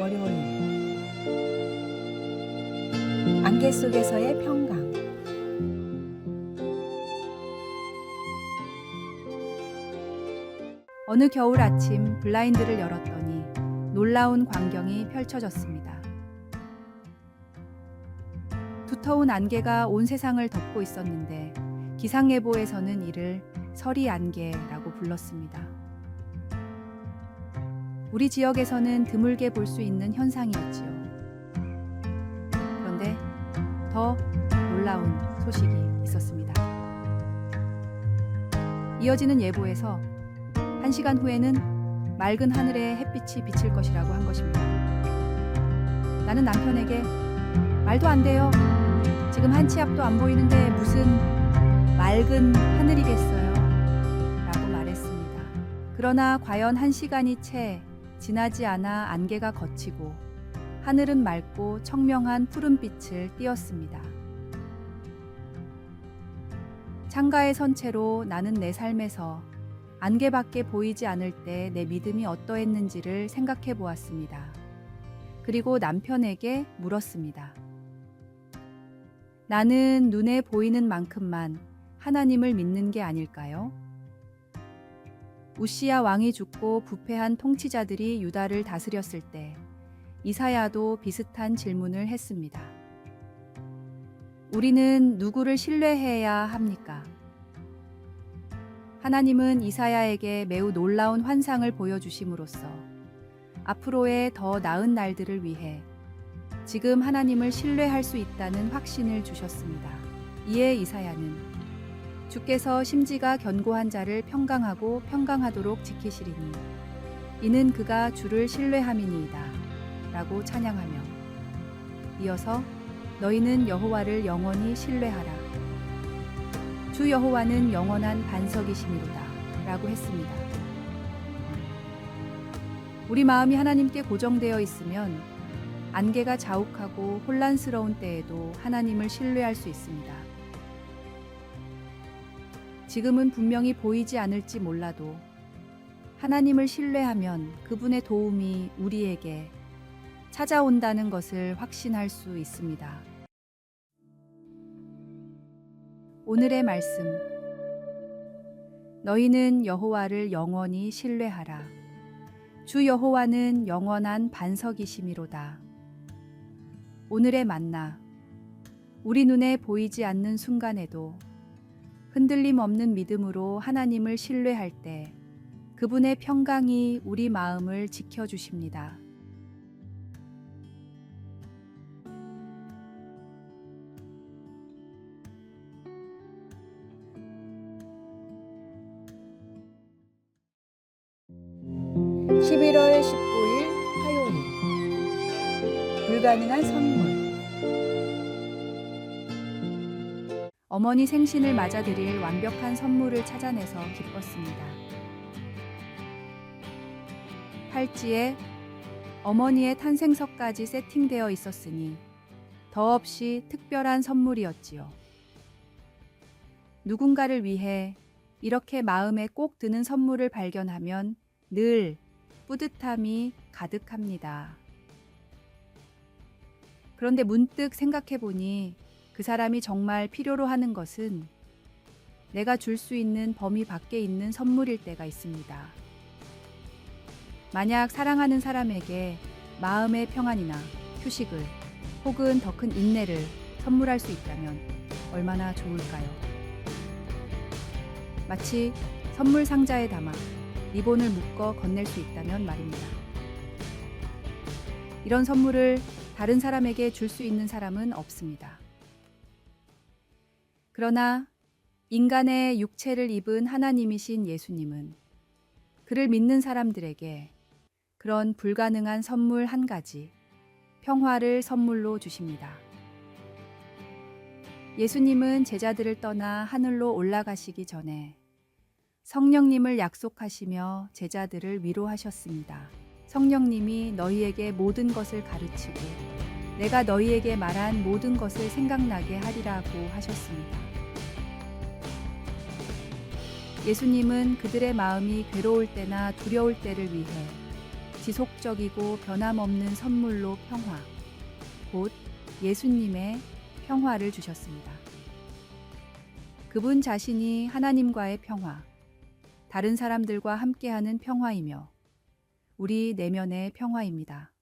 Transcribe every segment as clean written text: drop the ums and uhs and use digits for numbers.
월요일 안개 속에서의 평강. 어느 겨울 아침 블라인드를 열었더니 놀라운 광경이 펼쳐졌습니다. 두터운 안개가 온 세상을 덮고 있었는데 기상예보에서는 이를 서리 안개라고 불렀습니다. 우리 지역에서는 드물게 볼 수 있는 현상이었지요. 그런데 더 놀라운 소식이 있었습니다. 이어지는 예보에서 1시간 후에는 맑은 하늘에 햇빛이 비칠 것이라고 한 것입니다. 나는 남편에게 말도 안 돼요. 지금 한 치 앞도 안 보이는데 무슨 맑은 하늘이겠어요. 라고 말했습니다. 그러나 과연 1시간이 채 지나지 않아 안개가 걷히고 하늘은 맑고 청명한 푸른빛을 띄었습니다. 창가에 선 채로 나는 내 삶에서 안개밖에 보이지 않을 때 내 믿음이 어떠했는지를 생각해 보았습니다. 그리고 남편에게 물었습니다. 나는 눈에 보이는 만큼만 하나님을 믿는 게 아닐까요? 우시야 왕이 죽고 부패한 통치자들이 유다를 다스렸을 때 이사야도 비슷한 질문을 했습니다. 우리는 누구를 신뢰해야 합니까? 하나님은 이사야에게 매우 놀라운 환상을 보여주심으로써 앞으로의 더 나은 날들을 위해 지금 하나님을 신뢰할 수 있다는 확신을 주셨습니다. 이에 이사야는 주께서 심지가 견고한 자를 평강하고 평강하도록 지키시리니 이는 그가 주를 신뢰함이니이다 라고 찬양하며 이어서 너희는 여호와를 영원히 신뢰하라. 주 여호와는 영원한 반석이시미로다 라고 했습니다. 우리 마음이 하나님께 고정되어 있으면 안개가 자욱하고 혼란스러운 때에도 하나님을 신뢰할 수 있습니다. 지금은 분명히 보이지 않을지 몰라도 하나님을 신뢰하면 그분의 도움이 우리에게 찾아온다는 것을 확신할 수 있습니다. 오늘의 말씀. 너희는 여호와를 영원히 신뢰하라. 주 여호와는 영원한 반석이시미로다. 오늘의 만나. 우리 눈에 보이지 않는 순간에도 흔들림 없는 믿음으로 하나님을 신뢰할 때 그분의 평강이 우리 마음을 지켜주십니다. (11월 19일) 화요일 불가능한 선물. 어머니 생신을 맞아드릴 완벽한 선물을 찾아내서 기뻤습니다. 팔찌에 어머니의 탄생석까지 세팅되어 있었으니 더없이 특별한 선물이었지요. 누군가를 위해 이렇게 마음에 꼭 드는 선물을 발견하면 늘 뿌듯함이 가득합니다. 그런데 문득 생각해 보니 그 사람이 정말 필요로 하는 것은 내가 줄 수 있는 범위 밖에 있는 선물일 때가 있습니다. 만약 사랑하는 사람에게 마음의 평안이나 휴식을 혹은 더 큰 인내를 선물할 수 있다면 얼마나 좋을까요? 마치 선물 상자에 담아 리본을 묶어 건넬 수 있다면 말입니다. 이런 선물을 다른 사람에게 줄 수 있는 사람은 없습니다. 그러나 인간의 육체를 입은 하나님이신 예수님은 그를 믿는 사람들에게 그런 불가능한 선물 한 가지, 평화를 선물로 주십니다. 예수님은 제자들을 떠나 하늘로 올라가시기 전에 성령님을 약속하시며 제자들을 위로하셨습니다. 성령님이 너희에게 모든 것을 가르치고 내가 너희에게 말한 모든 것을 생각나게 하리라고 하셨습니다. 예수님은 그들의 마음이 괴로울 때나 두려울 때를 위해 지속적이고 변함없는 선물로 평화, 곧 예수님의 평화를 주셨습니다. 그분 자신이 하나님과의 평화, 다른 사람들과 함께하는 평화이며 우리 내면의 평화입니다.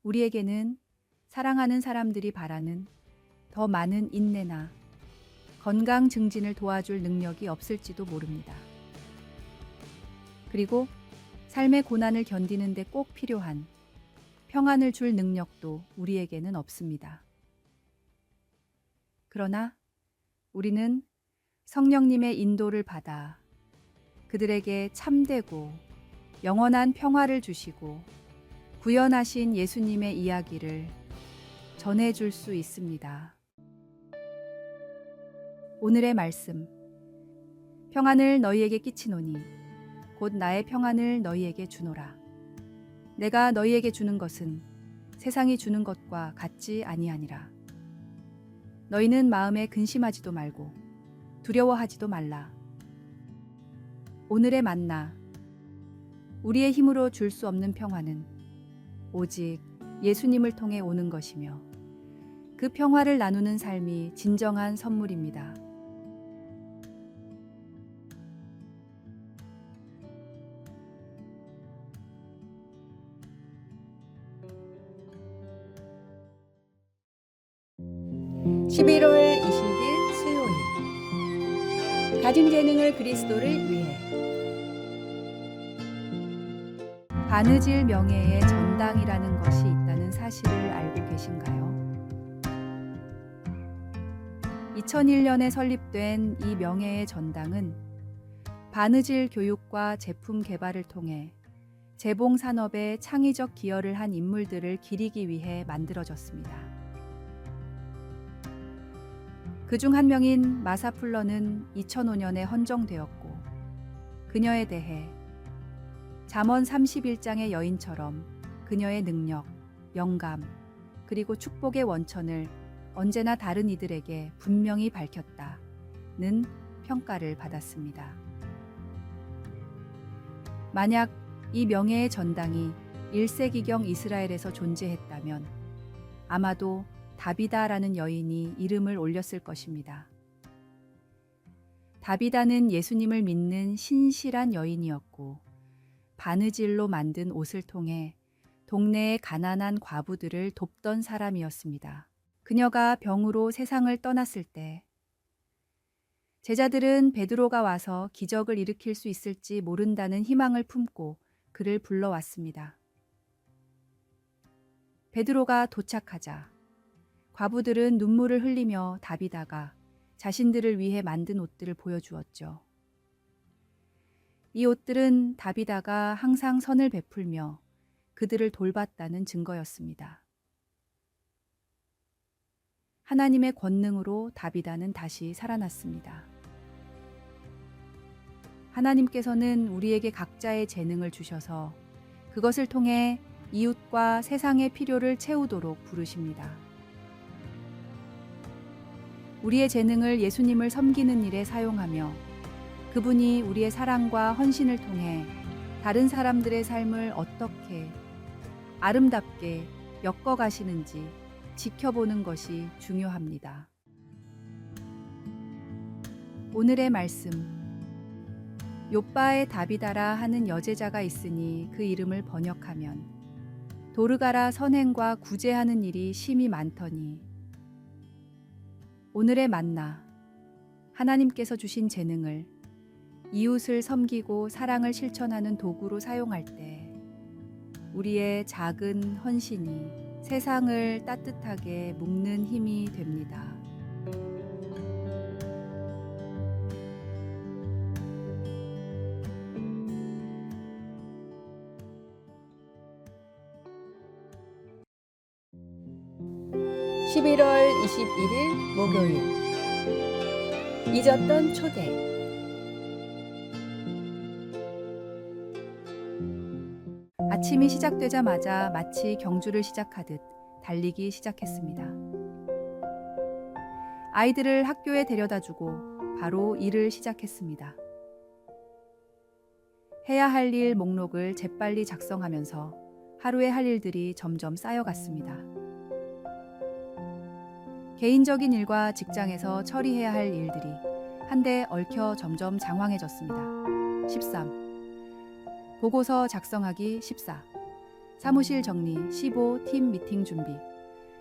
우리에게는 사랑하는 사람들이 바라는 더 많은 인내나 건강 증진을 도와줄 능력이 없을지도 모릅니다. 그리고 삶의 고난을 견디는 데 꼭 필요한 평안을 줄 능력도 우리에게는 없습니다. 그러나 우리는 성령님의 인도를 받아 그들에게 참되고 영원한 평화를 주시고 구원하신 예수님의 이야기를 전해줄 수 있습니다. 오늘의 말씀. 평안을 너희에게 끼치노니 곧 나의 평안을 너희에게 주노라. 내가 너희에게 주는 것은 세상이 주는 것과 같지 아니하니라. 너희는 마음에 근심하지도 말고 두려워하지도 말라. 오늘의 만나. 우리의 힘으로 줄 수 없는 평화는 오직 예수님을 통해 오는 것이며 그 평화를 나누는 삶이 진정한 선물입니다. (11월 20일) 수요일. 가진 재능을 그리스도를 위해. 바느질 명예의 전당이라는 것이 있다는 사실을 알고 계신가요? 2001년에 설립된 이 명예의 전당은 바느질 교육과 제품 개발을 통해 재봉 산업에 창의적 기여를 한 인물들을 기리기 위해 만들어졌습니다. 그중 한 명인 마사 풀러는 2005년에 헌정되었고 그녀에 대해 잠언 31장의 여인처럼 그녀의 능력, 영감, 그리고 축복의 원천을 언제나 다른 이들에게 분명히 밝혔다는 평가를 받았습니다. 만약 이 명예의 전당이 1세기경 이스라엘에서 존재했다면 아마도 다비다라는 여인이 이름을 올렸을 것입니다. 다비다는 예수님을 믿는 신실한 여인이었고 바느질로 만든 옷을 통해 동네의 가난한 과부들을 돕던 사람이었습니다. 그녀가 병으로 세상을 떠났을 때 제자들은 베드로가 와서 기적을 일으킬 수 있을지 모른다는 희망을 품고 그를 불러왔습니다. 베드로가 도착하자 과부들은 눈물을 흘리며 다비다가 자신들을 위해 만든 옷들을 보여주었죠. 이 옷들은 다비다가 항상 선을 베풀며 그들을 돌봤다는 증거였습니다. 하나님의 권능으로 다비다는 다시 살아났습니다. 하나님께서는 우리에게 각자의 재능을 주셔서 그것을 통해 이웃과 세상의 필요를 채우도록 부르십니다. 우리의 재능을 예수님을 섬기는 일에 사용하며 그분이 우리의 사랑과 헌신을 통해 다른 사람들의 삶을 어떻게 아름답게 엮어가시는지 지켜보는 것이 중요합니다. 오늘의 말씀. 욥바의 다비다라 하는 여제자가 있으니 그 이름을 번역하면 도르가라 선행과 구제하는 일이 심히 많더니. 오늘의 만나. 하나님께서 주신 재능을 이웃을 섬기고 사랑을 실천하는 도구로 사용할 때 우리의 작은 헌신이 세상을 따뜻하게 묶는 힘이 됩니다. (11월 21일) 목요일. 잊었던 초대. 아침이 시작되자마자 마치 경주를 시작하듯 달리기 시작했습니다. 아이들을 학교에 데려다주고 바로 일을 시작했습니다. 해야 할 일 목록을 재빨리 작성하면서 하루에 할 일들이 점점 쌓여갔습니다. 개인적인 일과 직장에서 처리해야 할 일들이 한데 얽혀 점점 장황해졌습니다. 13. 보고서 작성하기 14. 사무실 정리 15. 팀 미팅 준비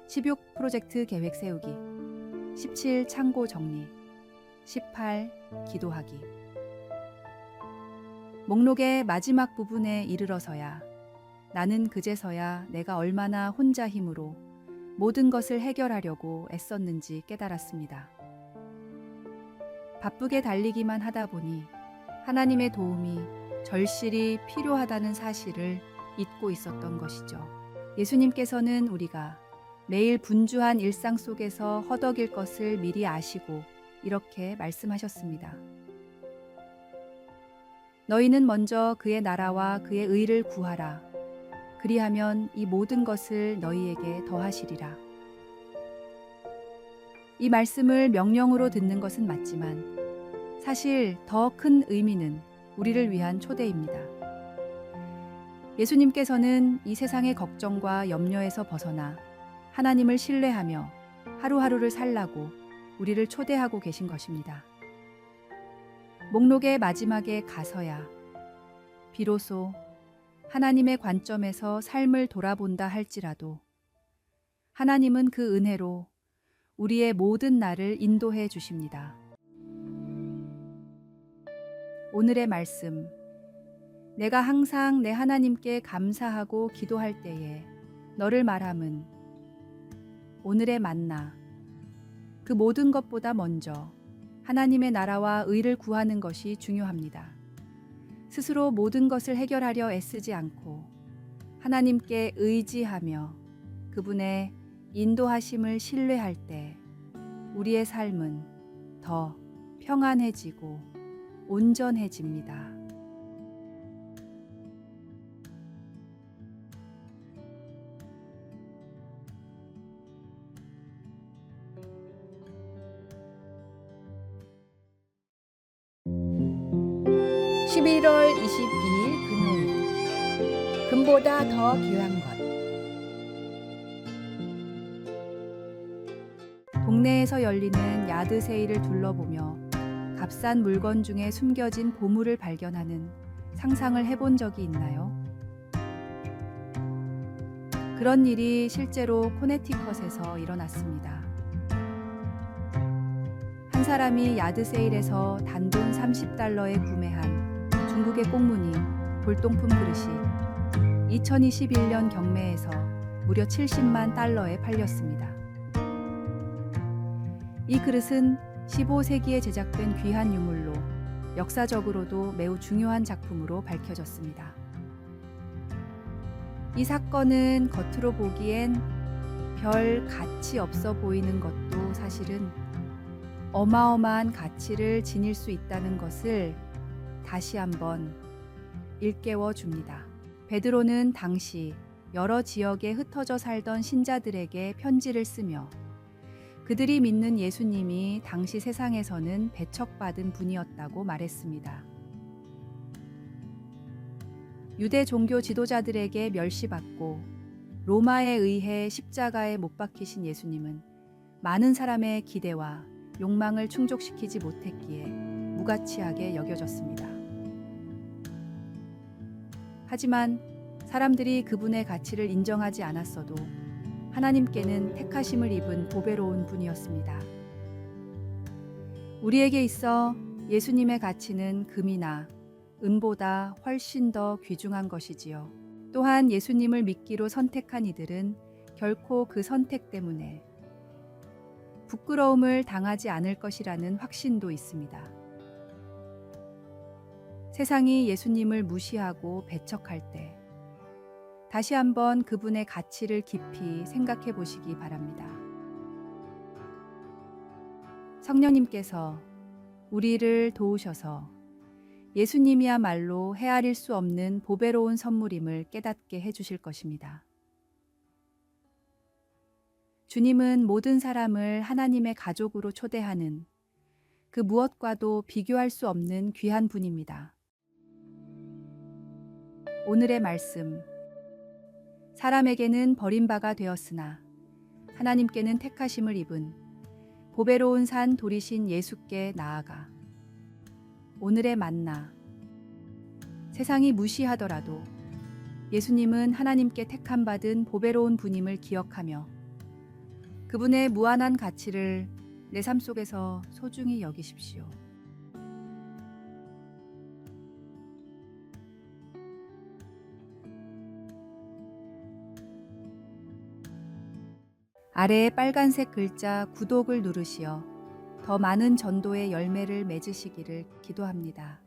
16. 프로젝트 계획 세우기 17. 창고 정리 18. 기도하기. 목록의 마지막 부분에 이르러서야 나는 그제서야 내가 얼마나 혼자 힘으로 모든 것을 해결하려고 애썼는지 깨달았습니다. 바쁘게 달리기만 하다 보니 하나님의 도움이 절실히 필요하다는 사실을 잊고 있었던 것이죠. 예수님께서는 우리가 매일 분주한 일상 속에서 허덕일 것을 미리 아시고 이렇게 말씀하셨습니다. 너희는 먼저 그의 나라와 그의 의를 구하라. 그리하면 이 모든 것을 너희에게 더하시리라. 이 말씀을 명령으로 듣는 것은 맞지만 사실 더 큰 의미는 우리를 위한 초대입니다. 예수님께서는 이 세상의 걱정과 염려에서 벗어나 하나님을 신뢰하며 하루하루를 살라고 우리를 초대하고 계신 것입니다. 목록의 마지막에 가서야 비로소 하나님의 관점에서 삶을 돌아본다 할지라도 하나님은 그 은혜로 우리의 모든 날을 인도해 주십니다. 오늘의 말씀, 내가 항상 내 하나님께 감사하고 기도할 때에 너를 말함은 오늘의 만나, 그 모든 것보다 먼저 하나님의 나라와 의를 구하는 것이 중요합니다. 스스로 모든 것을 해결하려 애쓰지 않고 하나님께 의지하며 그분의 인도하심을 신뢰할 때 우리의 삶은 더 평안해지고 온전해집니다. (11월 22일) 금요일. 금보다 더 귀한 것. 동네에서 열리는 야드 세일을 둘러보며 값싼 물건 중에 숨겨진 보물을 발견하는 상상을 해본 적이 있나요? 그런 일이 실제로 코네티컷에서 일어났습니다. 한 사람이 야드 세일에서 단돈 30달러에 구매한 중국의 꽁무니 골동품 그릇이 2021년 경매에서 무려 70만 달러에 팔렸습니다. 이 그릇은 15세기에 제작된 귀한 유물로 역사적으로도 매우 중요한 작품으로 밝혀졌습니다. 이 사건은 겉으로 보기엔 별 가치 없어 보이는 것도 사실은 어마어마한 가치를 지닐 수 있다는 것을 다시 한번 일깨워 줍니다. 베드로는 당시 여러 지역에 흩어져 살던 신자들에게 편지를 쓰며 그들이 믿는 예수님이 당시 세상에서는 배척받은 분이었다고 말했습니다. 유대 종교 지도자들에게 멸시받고 로마에 의해 십자가에 못 박히신 예수님은 많은 사람의 기대와 욕망을 충족시키지 못했기에 무가치하게 여겨졌습니다. 하지만 사람들이 그분의 가치를 인정하지 않았어도 하나님께는 택하심을 입은 보배로운 분이었습니다. 우리에게 있어 예수님의 가치는 금이나 은보다 훨씬 더 귀중한 것이지요. 또한 예수님을 믿기로 선택한 이들은 결코 그 선택 때문에 부끄러움을 당하지 않을 것이라는 확신도 있습니다. 세상이 예수님을 무시하고 배척할 때 다시 한번 그분의 가치를 깊이 생각해 보시기 바랍니다. 성령님께서 우리를 도우셔서 예수님이야말로 헤아릴 수 없는 보배로운 선물임을 깨닫게 해주실 것입니다. 주님은 모든 사람을 하나님의 가족으로 초대하는 그 무엇과도 비교할 수 없는 귀한 분입니다. 오늘의 말씀. 사람에게는 버림바가 되었으나 하나님께는 택하심을 입은 보배로운 산 돌이신 예수께 나아가. 오늘의 만나. 세상이 무시하더라도 예수님은 하나님께 택함 받은 보배로운 분임을 기억하며 그분의 무한한 가치를 내 삶 속에서 소중히 여기십시오. 아래에 빨간색 글자 구독을 누르시어 더 많은 전도의 열매를 맺으시기를 기도합니다.